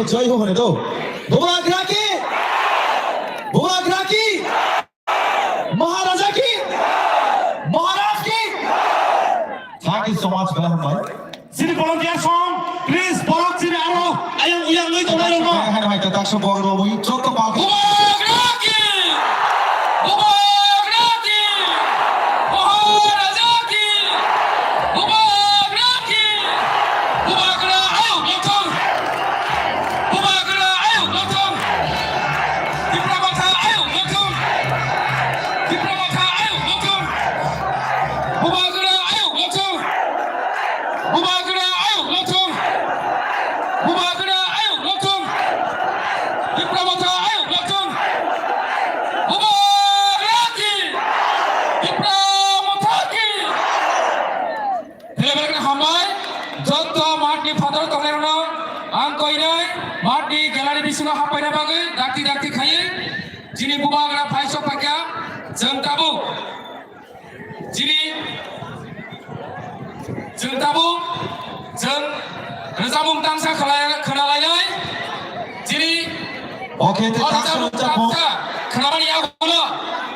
जय हो भने दो भुवाग्रा की महाराजा की महाराज की थैंक यू सो मच गलम भाई Sini volunteer song, please bolak sini aro ayang uyang lagi kau dah mau. hai hai tak so bol ro bui chok ka ba Bhuvagra ki Bhuvagra ki Maharaja ki Bhuvagra ki Bhuvagra ayo motor Bhuvagra ayo motor Dipramata ayo motor Dipramata ayo motor Bhuvagra ayo motor Bhuvagra ayo motor Bhuvagra ayo motor Dipramata ayo motor Bhuvagra ki Dipramata ki Television hamai joto mati father tonglerno ang koinai mati gallery bisuna hapaina bagai dakti khaye jini Bhuvagra phaisok pakya जों tabu jini जों tabu जों रोजाबुं तामसा खोनालायनाय jini okay ते tak so tak mo खोनाबानि आगोलो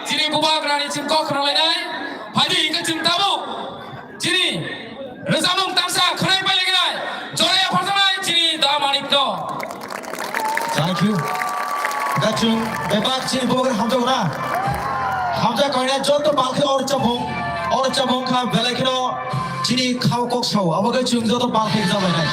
jini Bhuvagrani जोंखौ खोनालायनाय फायदि इंखौ जों tabu jini रोजाबुं तामसा खोनाबायलायनाय जराया फरजानाय jini दा मानिकनो thank you दाचुं बेबाक चिन भुवाग्रा हमजोना हमजा कइना जत बालखे और चबों का बेलेखनो चिनी खाव कक साव अबगे जों जत बालखे जाबाय ना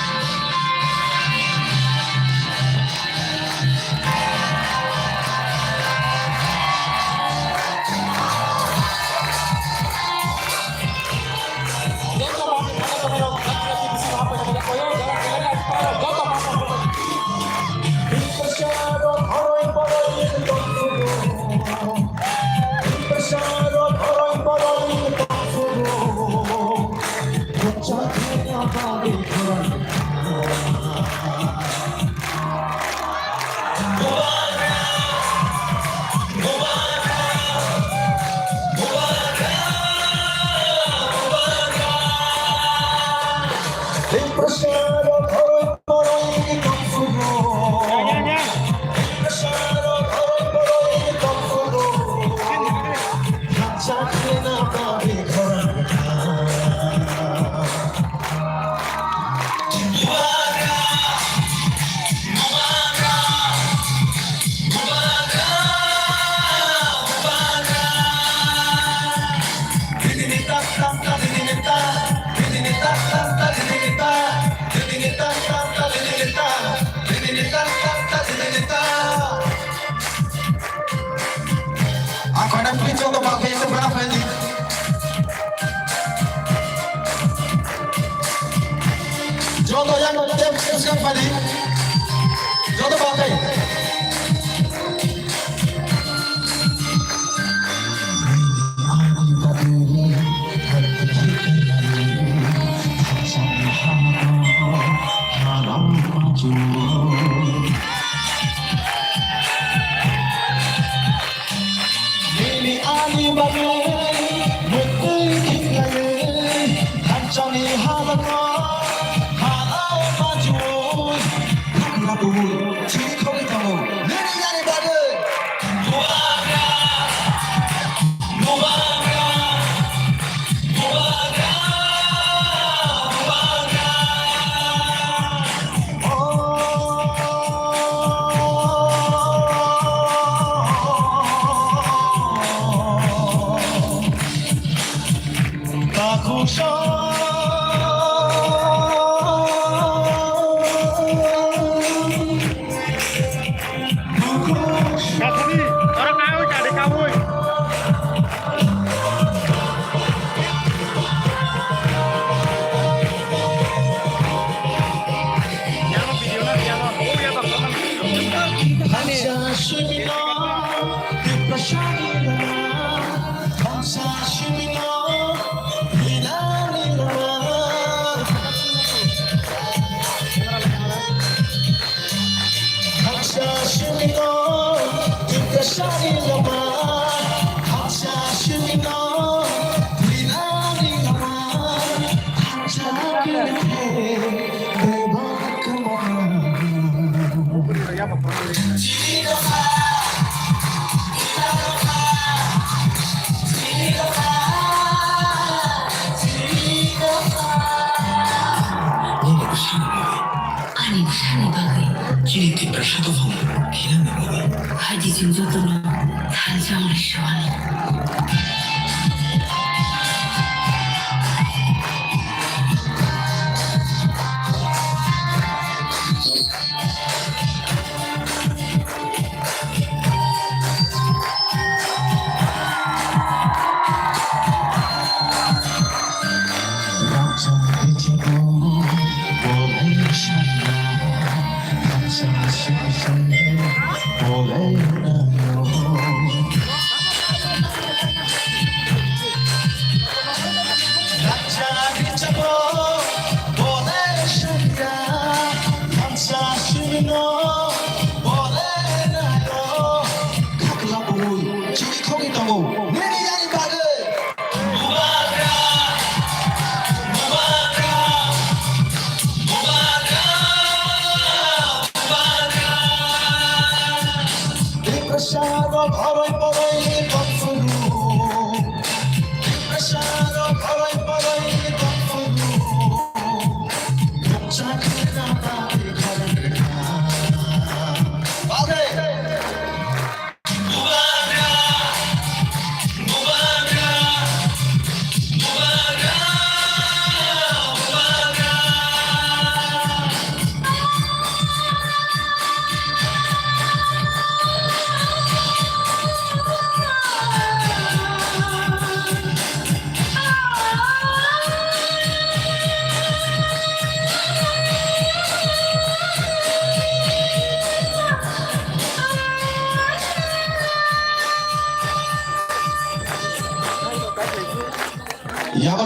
아니 산이 박이 지리티 프라샤도 펑 기나는 거니 하지 진저도는 탄성을 시원해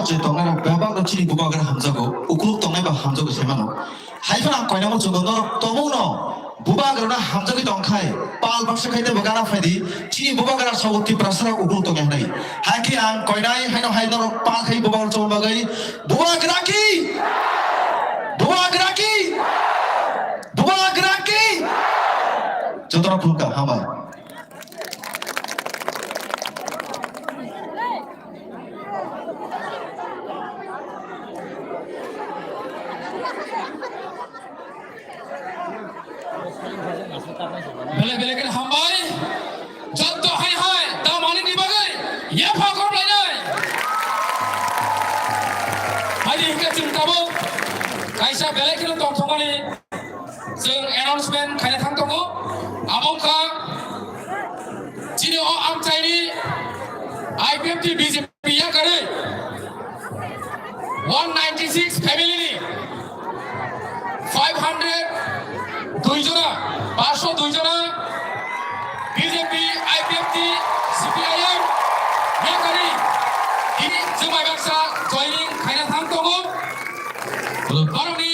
야박제 동네랑 배박도 지리 부박을 함자고 우클룩 동네바 함자고 세마노 하이파랑 거이나모 저거너 또모노 부박으로나 함자기 동카이 빨박스 카이데 버가나 파이디 지리 부박을 서고티 프라스라고 우클룩 동네 하나이 하이키랑 거이나이 하이노 하이노 빨카이 부박을 저거바가이 부박그라키 부박그라키 부박그라키 저더라 부를까 한번 Belek belek hambai, jatuh hai hai, tahu mana ni bagai, ya fakor belai. Hari ini kita tahu, kaisa belek kita tahu thong ni, seng announcement kaya thang tahu, abang ka, cini am cai ni, IPFT BJP ya kare, 196 family ni, 500 দুইজনা 500 দুইজনা BJP IPFT CPIM মেকারি ini জমাই Baksa joining খাইনা থাং দङ भारतनि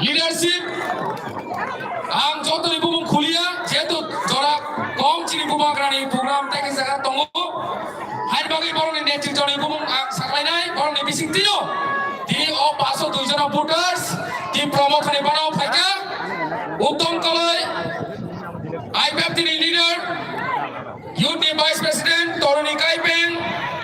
leadership आं जतनि बुबुं खुलिया जेहेतु जरा कम चिनि बुबाग्रानि प्रग्राम ताइके जागा दङ हाइ बागै भारतनि नेतृत्वनि बुबुं आं साख्लायनाय भारतनि बिसिंतियो दिनै अ 500 দুইজনা ভোটাर्स টি प्रमोथनि बानाव फाइका Uttam Kalai, IPFT leader, Youth Vice President Toruni Kaipeng,